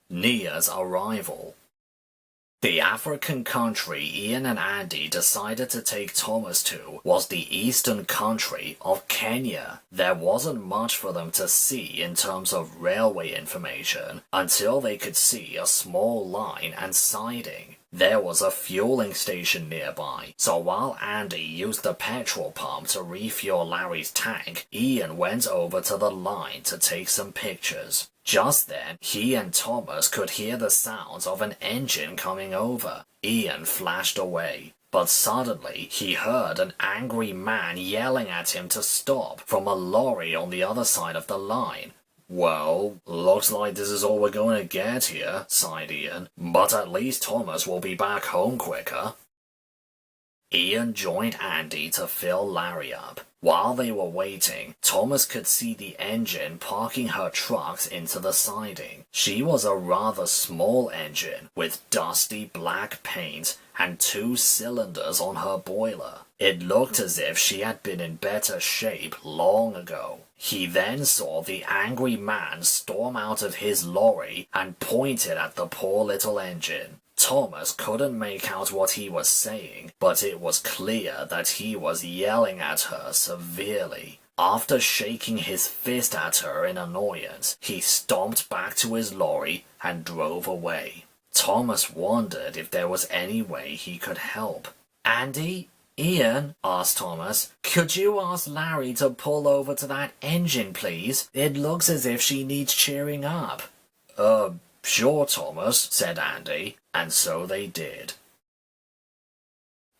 Nia's arrival. The African country Ian and Andy decided to take Thomas to was the eastern country of Kenya. There wasn't much for them to see in terms of railway information until they could see a small line and siding. There was a fueling station nearby, so while Andy used the petrol pump to refuel Larry's tank, Ian went over to the line to take some pictures. Just then, he and Thomas could hear the sounds of an engine coming over. Ian flashed away, but suddenly he heard an angry man yelling at him to stop from a lorry on the other side of the line. Well, looks like this is all we're going to get here, sighed Ian, but at least Thomas will be back home quicker. Ian joined Andy to fill Larry up. While they were waiting, Thomas could see the engine parking her trucks into the siding. She was a rather small engine with dusty black paint and 2 cylinders on her boiler. It looked as if she had been in better shape long ago. He then saw the angry man storm out of his lorry and pointed at the poor little engine. Thomas couldn't make out what he was saying, but it was clear that he was yelling at her severely. After shaking his fist at her in annoyance, he stomped back to his lorry and drove away. Thomas wondered if there was any way he could help. "Andy? Ian," asked Thomas, "could you ask Larry to pull over to that engine, please? It looks as if she needs cheering up." Sure, Thomas," said Andy, and so they did.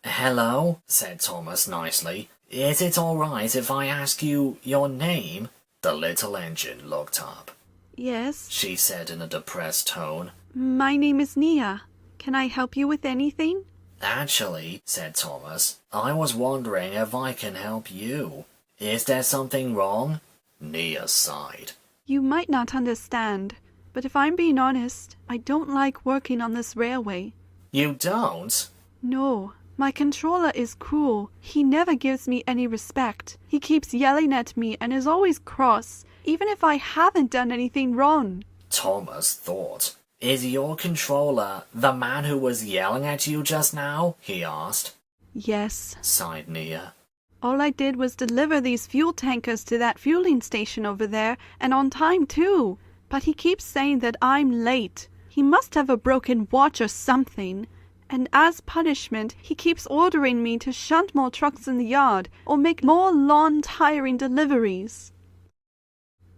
"Hello," said Thomas nicely. "Is it all right if I ask you your name?" The little engine looked up. "Yes," she said in a depressed tone. "My name is Nia. Can I help you with anything?" "Actually," said Thomas, "I was wondering if I can help you. Is there something wrong?" Nia sighed. "You might not understand, but if I'm being honest, I don't like working on this railway." "You don't?" "No. My controller is cruel. He never gives me any respect. He keeps yelling at me and is always cross, even if I haven't done anything wrong." Thomas thought. "Is your controller the man who was yelling at you just now?" he asked. "Yes," sighed Nia. "All I did was deliver these fuel tankers to that fueling station over there, and on time too. But he keeps saying that I'm late. He must have a broken watch or something. And as punishment, he keeps ordering me to shunt more trucks in the yard or make more long-tiring deliveries.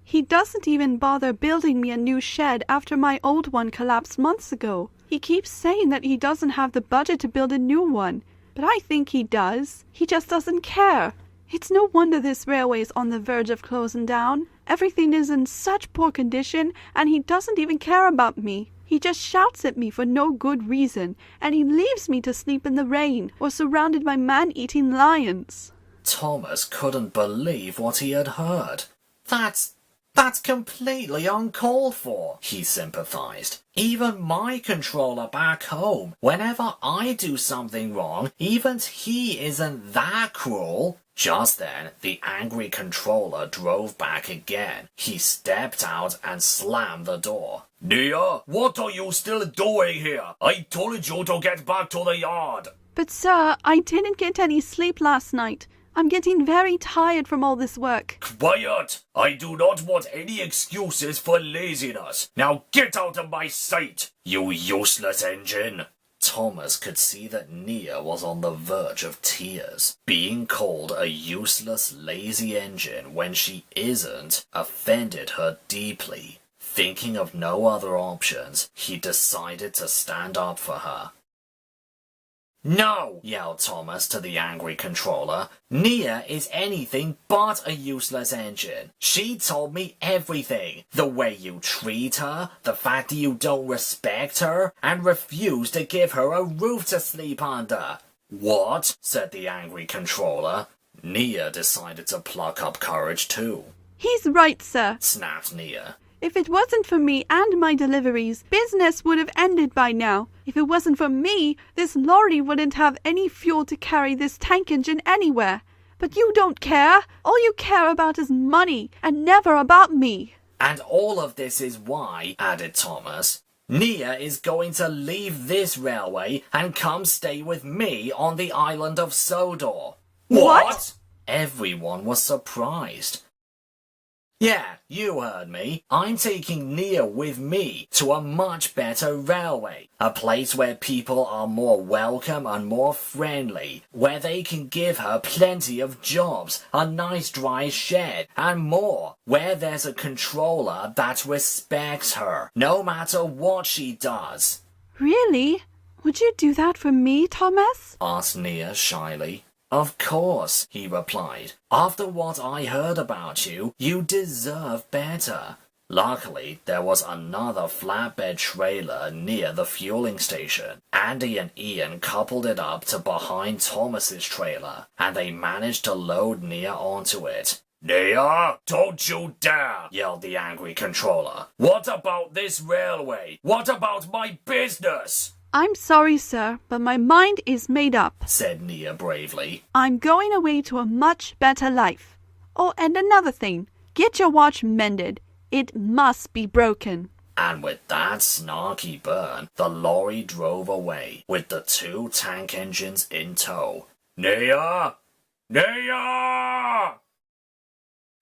He doesn't even bother building me a new shed after my old one collapsed months ago. He keeps saying that he doesn't have the budget to build a new one, but I think he does. He just doesn't care. It's no wonder this railway is on the verge of closing down. Everything is in such poor condition, and he doesn't even care about me. He just shouts at me for no good reason, and he leaves me to sleep in the rain or surrounded by man-eating lions." Thomas couldn't believe what he had heard. That's completely uncalled for, he sympathized. Even my controller back home, whenever I do something wrong, even he isn't that cruel. Just then, the angry controller drove back again. He stepped out and slammed the door. "Nia, what are you still doing here? I told you to get back to the yard." "But sir, I didn't get any sleep last night. I'm getting very tired from all this work." "Quiet! I do not want any excuses for laziness. Now get out of my sight, you useless engine." Thomas could see that Nia was on the verge of tears. Being called a useless, lazy engine when she isn't offended her deeply. Thinking of no other options, he decided to stand up for her. "No!" yelled Thomas to the angry controller. "Nia is anything but a useless engine. She told me everything. The way you treat her, the fact that you don't respect her, and refuse to give her a roof to sleep under." "What?" said the angry controller. Nia decided to pluck up courage too. "He's right, sir," snapped Nia. "If it wasn't for me and my deliveries, business would have ended by now. If it wasn't for me, this lorry wouldn't have any fuel to carry this tank engine anywhere. But you don't care. All you care about is money, and never about me." "And all of this is why," added Thomas, Nia is going to leave this railway and come stay with me on the island of Sodor. What? Everyone was surprised. Yeah, you heard me. I'm taking Nia with me to a much better railway. A place where people are more welcome and more friendly. Where they can give her plenty of jobs, a nice dry shed, and more. Where there's a controller that respects her, no matter what she does. Really? Would you do that for me, Thomas? Asked Nia shyly. Of course, he replied. After what I heard about you, you deserve better. Luckily, there was another flatbed trailer near the fueling station. Andy and Ian coupled it up to behind Thomas's trailer, and they managed to load Nia onto it. Nia, don't you dare, yelled the angry controller. What about this railway? What about my business? I'm sorry, sir, but my mind is made up, said Nia bravely. I'm going away to a much better life. Oh, and another thing, get your watch mended. It must be broken. And with that snarky burn, the lorry drove away, with the 2 tank engines in tow. Nia! Nia!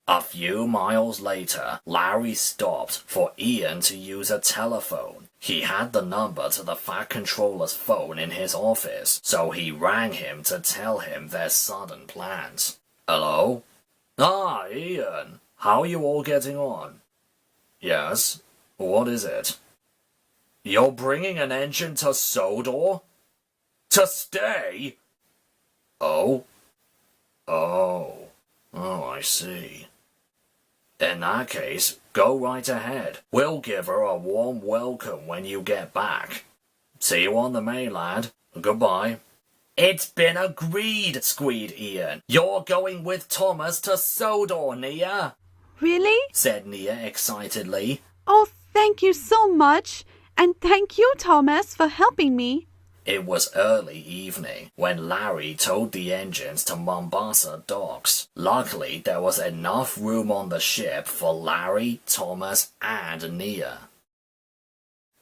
A few miles later, Larry stopped for Ian to use a telephone. He had the number to the Fat Controller's phone in his office, so he rang him to tell him their sudden plans. Hello? Ah, Ian. How are you all getting on? Yes? What is it? You're bringing an engine to Sodor? To stay? Oh? Oh, I see. In that case, go right ahead. We'll give her a warm welcome when you get back. See you on the mainland. Goodbye. It's been agreed, squealed Ian. You're going with Thomas to Sodor, Nia. Really? Said Nia excitedly. Oh, thank you so much. And thank you, Thomas, for helping me. It was early evening when Larry towed the engines to Mombasa docks. Luckily, there was enough room on the ship for Larry, Thomas, and Nia.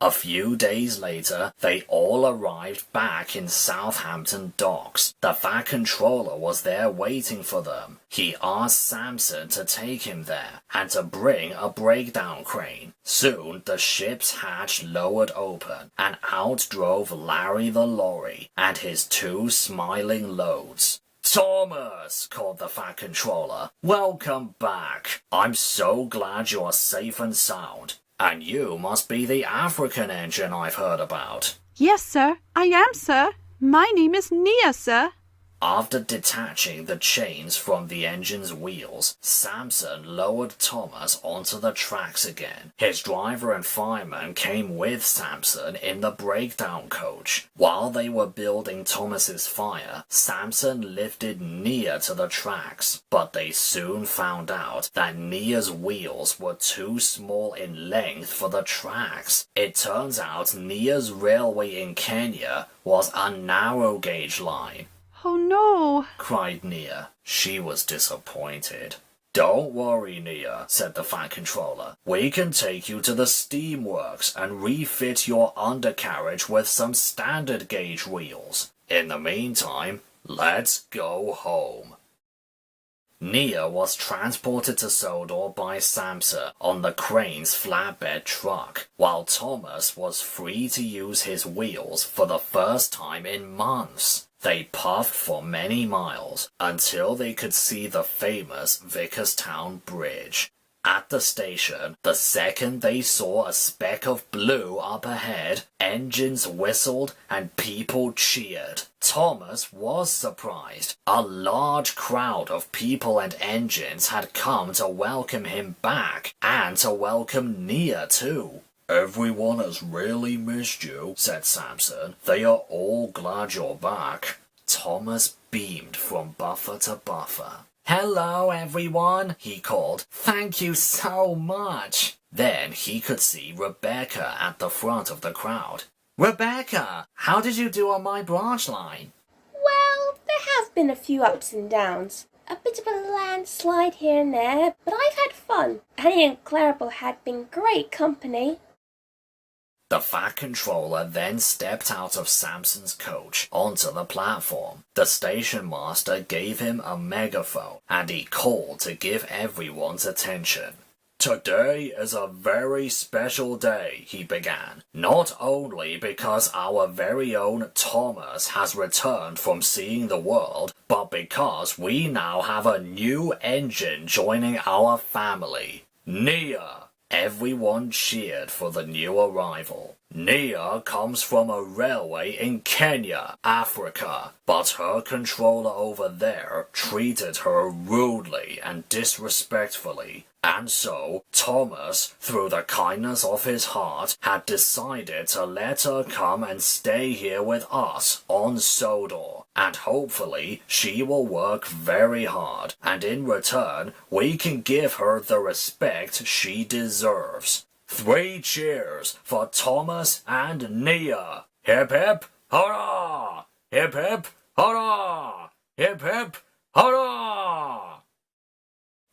A few days later, they all arrived back in Southampton docks. The Fat Controller was there waiting for them. He asked Samson to take him there and to bring a breakdown crane. Soon, the ship's hatch lowered open, and out drove Larry the lorry and his 2 smiling loads. Thomas, called the Fat Controller, welcome back. I'm so glad you're safe and sound. And you must be the African engine I've heard about. Yes, sir. I am, sir. My name is Nia, sir. After detaching the chains from the engine's wheels, Samson lowered Thomas onto the tracks again. His driver and fireman came with Samson in the breakdown coach. While they were building Thomas's fire, Samson lifted Nia to the tracks, but they soon found out that Nia's wheels were too small in length for the tracks. It turns out Nia's railway in Kenya was a narrow gauge line. Oh no, cried Nia. She was disappointed. Don't worry, Nia, said the Fat Controller. We can take you to the steamworks and refit your undercarriage with some standard gauge wheels. In the meantime, let's go home. Nia was transported to Sodor by Samson on the crane's flatbed truck, while Thomas was free to use his wheels for the first time in months. They puffed for many miles until they could see the famous Vickerstown Bridge. At the station, the second they saw a speck of blue up ahead, engines whistled and people cheered. Thomas was surprised. A large crowd of people and engines had come to welcome him back, and to welcome Nia too. Everyone has really missed you, said Samson. They are all glad you're back. Thomas beamed from buffer to buffer. Hello, everyone, he called. Thank you so much. Then he could see Rebecca at the front of the crowd. Rebecca, how did you do on my branch line? Well, there have been a few ups and downs. A bit of a landslide here and there, but I've had fun. Annie and Clarabel had been great company. The The Fat Controller then stepped out of Samson's coach onto the platform. The station master gave him a megaphone, and he called to give everyone's attention. Today is a very special day, he began, not only because our very own Thomas has returned from seeing the world, but because we now have a new engine joining our family, Nia. Everyone cheered for the new arrival. Nia comes from a railway in Kenya, Africa, but her controller over there treated her rudely and disrespectfully. And so, Thomas, through the kindness of his heart, had decided to let her come and stay here with us on Sodor. And hopefully, she will work very hard, and in return, we can give her the respect she deserves. 3 cheers for Thomas and Nia. Hip hip, hurrah! Hip hip, hurrah! Hip hip, hurrah!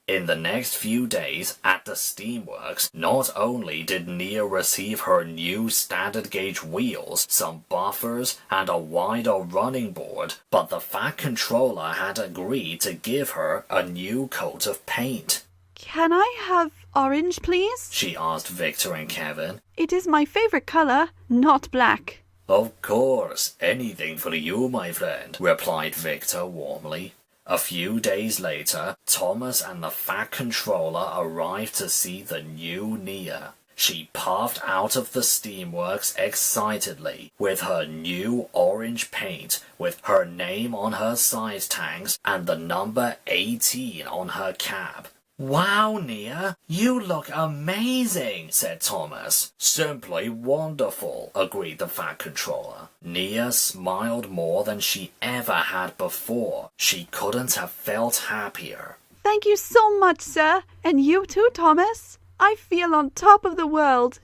In the next few days at the steamworks, not only did Nia receive her new standard gauge wheels, some buffers, and a wider running board, but the Fat Controller had agreed to give her a new coat of paint. Can I have orange, please? She asked Victor and Kevin. It is my favorite color, not black. Of course, anything for you, my friend, replied Victor warmly. A few days later, Thomas and the Fat Controller arrived to see the new Nia. She puffed out of the steamworks excitedly with her new orange paint, with her name on her side tanks and the number 18 on her cab. Wow, Nia, you look amazing, said Thomas. Simply wonderful, agreed the Fat Controller. Nia smiled more than she ever had before. She couldn't have felt happier. Thank you so much, sir. And you too, Thomas. I feel on top of the world.